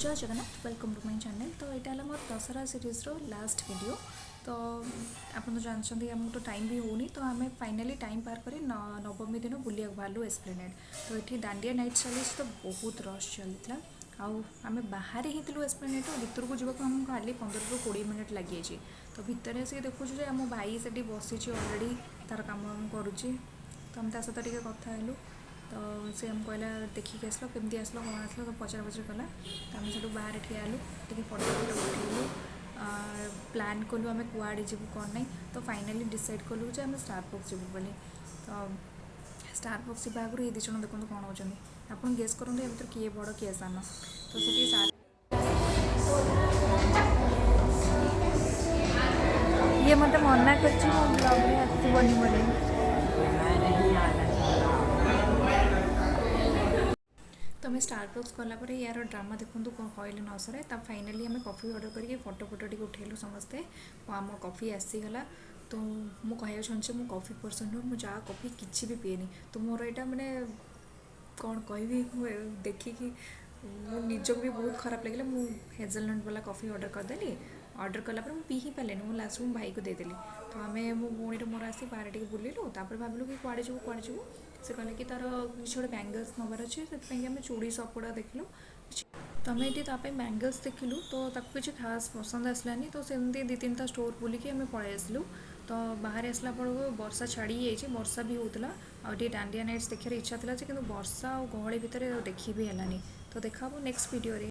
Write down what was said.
जय Jagannath welcome to my channel. तो यहाँ है मोर दशहरा सीरीज रो लास्ट वीडियो। तो आप जानते आमको तो टाइम भी होनी, तो आम फाइनाली टाइम पार कर नवमी दिन बुलिया बाहर एस्प्लेनेड। तो ये दांडिया नाइट चली तो बहुत रश चलता। आम बाहर ही थी एस्प्लेनेड भितर को जावाक आम खाली 15 ରୁ 20 मिनट लगी। तो भितर आसिक देखुଛୁ आम भाई से बसी अलरेडी तार कम करुच्ची। तो आम सहित टे कथा हेलु। तो सी आम कहला देखिक आसल केमती आसल कौन आसल तो पचरा पचर कला। तो आम सब बाहर ठिया हेलु टे फोटो फोटो उठेलु। प्लान कलु आम कुआड़े जीवु कौन ना। तो फाइनाली डिसाइड कलु जे आम स्टारबक्स जीवु बोली। तो स्टारबक्स जावा आगुरी ये 2 जण देखो कौन होचंदी। आपन गेस करंतु ए भीतर किए बड़ किए सान। तो सेठी ये मत मना करछि मो ब्लॉग रे आसीबनी बोली। तो आम स्टारबक्स गलापर यार ड्रामा देखूँ कौन कहले न सर। तब फाइनाली आम कॉफ़ी ऑर्डर करके फोटो फोटो टी उठेलु समस्ते। आम कॉफ़ी आसीगला। तो मुझे कहना चाहूँगी मो कॉफ़ी पर्सन नुह मुझे कॉफ़ी किसी भी पीएनी। तो मोर यहाँ मैंने कौन कह देखिकी निजक भी बहुत खराब लगे। मुझे हेजलनट वाला कॉफ़ी ऑर्डर करदेली। ऑर्डर कलापर मुझे पी ही पारे मुझे लास्ट मो भाई को देदेली। तो आम मो भौणी मोर आसी बाहर टे बुलू। भाविलु कि कुआड़े जीवु से कहले कि तार किसी गोटे बैंगल्स नबार अच्छे से आम चूड़ी सब गुड़ा देखलु। तो आम ये बैंगल्स देखिलु तो किसी खास पसंद आसलानी। तो सेमती 2-3टा स्टोर बुलिकी आम पलि आसलु। तो बाहर आसला वर्षा छाड़ी जाइए वर्षा भी होता। आउे दांडिया नाइट्स देखार इच्छा था कि वर्षा और गहली भितर देखी भी है। तो देखा नेक्स्ट वीडियो रे।